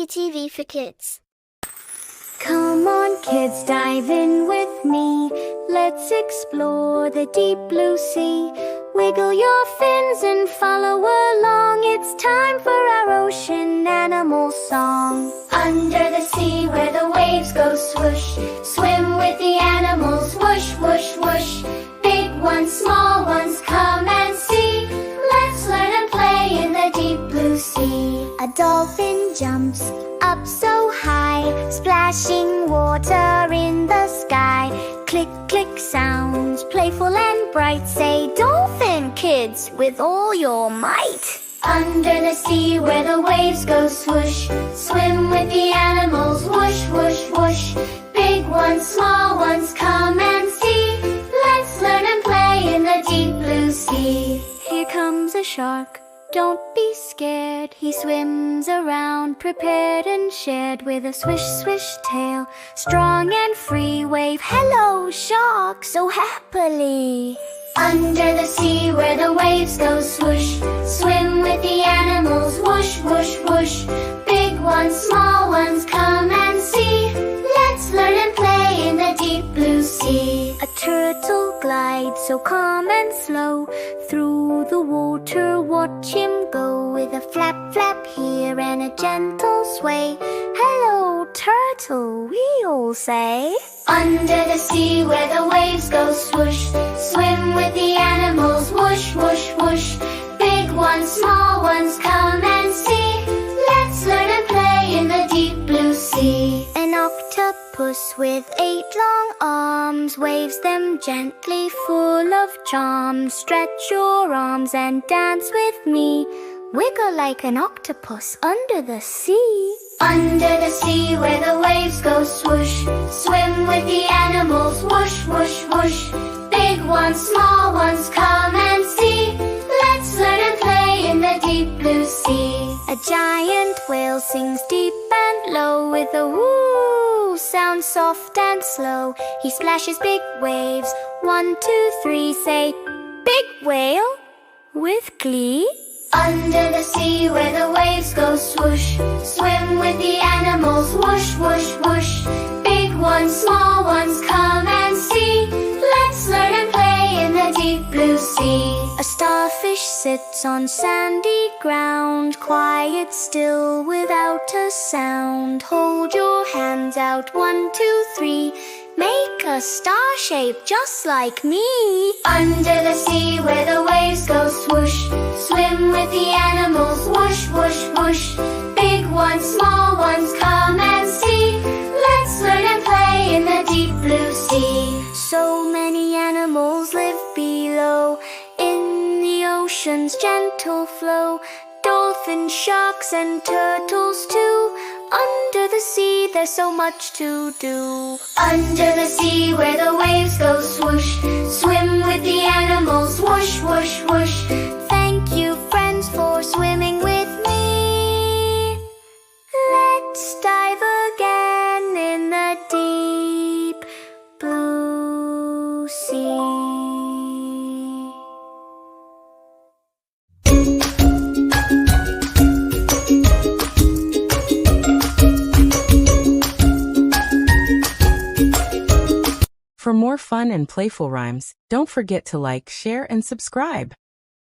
TV for kids. Come on kids, dive in with me. Let's explore the deep blue sea. Wiggle your fins and follow along. It's time for our ocean animal song. Under the sea where the waves go swoosh, swim with the animals, whoosh, whoosh, whoosh. Big ones, small ones, come and see. Let's learn and play in the deep blue sea. A dolphin jumps up so high, splashing water in the sky. Click, click sounds, playful and bright. Say dolphin, kids, with all your might. Under the sea where the waves go swoosh, swim with the animals, whoosh, whoosh, whoosh. Big ones, small ones, come and see. Let's learn and play in the deep blue sea. Here comes a shark, don't be scared. He swims around, prepared and shared. With a swish, swish tail, strong and free. Wave, hello shark, so happily. Under the sea where the waves go swoosh, swim with the animals, whoosh, whoosh, whoosh. Big ones, small ones, come and see. Let's learn and play in the deep blue sea. A turtle glides so calm and slow through the water, watch him go. With a flap, flap here and a gentle sway. Hello turtle, we all say. Under the sea where the waves go swoosh, swim with the animals, whoosh, whoosh, whoosh. Big ones, small ones, come and see. Let's learn and play in the deep blue sea. An octopus with 8 long arms waves them gently, full of charms. Stretch your arms and dance with me. Wiggle like an octopus under the sea. Under the sea where the waves go swoosh, swim with the animals, whoosh, whoosh, whoosh. Big ones, small ones, come and see. Let's learn and play in the deep blue sea. A giant whale sings deep and low with a woo sound, soft and slow. He splashes big waves, 1, 2, 3, say big whale with glee. Under the sea where the waves go swoosh, swim with the animals, whoosh, whoosh, whoosh. Big ones, small ones, come and see. Let's learn and play in the deep blue sea. A starfish sits on sandy ground, quiet, still, without a sound. Hold your hands out, 1, 2, 3. Make a star shape just like me. Under the sea where the waves go swoosh, swim with the animals, whoosh, whoosh, whoosh. Big ones, small ones, come and see. Let's learn and play in the deep blue sea. So many animals live below, in the ocean's gentle flow. Dolphins, sharks and turtles too. Under the sea there's so much to do. Under the sea where the waves go swoosh, swim with the animals, whoosh, whoosh, whoosh. Thank you friends for swimming with me. Let's dive again in the deep blue sea. For more fun and playful rhymes, don't forget to like, share, and subscribe.